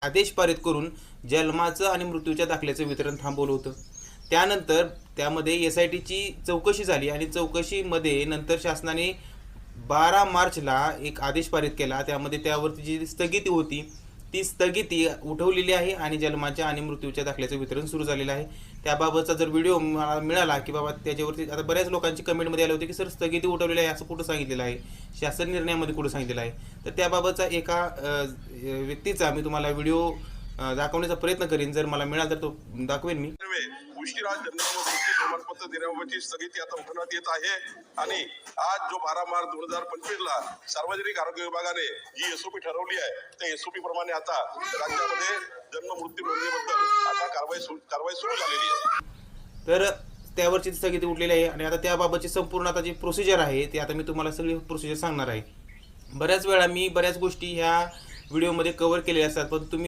आदेश पारित करून जन्माचं आणि मृत्यूच्या दाखल्याचं वितरण थांबवलं होतं। त्यानंतर त्यामध्ये SITची चौकशी झाली आणि चौकशीमध्ये नंतर शासनाने 12 मार्चला एक आदेश पारित केला। त्यामध्ये त्यावरती जी स्थगिती होती ती स्थगिती उठवलेली आहे आणि जन्माच्या आणि मृत्यूच्या दाखल्याचं वितरण सुरू झालेलं आहे। त्याबाबतचा जर व्हिडिओ मला मिळाला की बाबा त्याच्यावरती आता बऱ्याच लोकांची कमेंटमध्ये आले होते की सर स्थगिती उठवलेली आहे असं कुठं सांगितलेलं आहे, शासन निर्णयामध्ये कुठं सांगितलेलं आहे। तर त्याबाबतचा एका व्यक्तीचा मी तुम्हाला व्हिडिओ दाखवण्याचा प्रयत्न करीन, जर मला मिळाला तर तो दाखवेन मी। उशिरा जन्म व मृत्यू प्रमाणपत्र देण्याबाबतची स्थगिती आता उठवण्यात येत आहे आणि आज जो 12 मार्च 2025 ला सार्वजनिक आरोग्य विभागाने जी SOP ठरवली आहे त्या SOP प्रमाणे आता राज्यामध्ये जन्म मृत्यू नोंदणीबद्दल आता कारवाई सुरू झालेली आहे। तर त्यावरची स्थगिती उठलेली आहे आणि आता त्याबाबतची संपूर्ण आता जी प्रोसिजर आहे ती आता मी तुम्हाला सगळी प्रोसिजर सांगणार आहे। बऱ्याच वेळा मी बऱ्याच गोष्टी ह्या व्हिडिओमध्ये कव्हर केलेल्या असतात, पण तुम्ही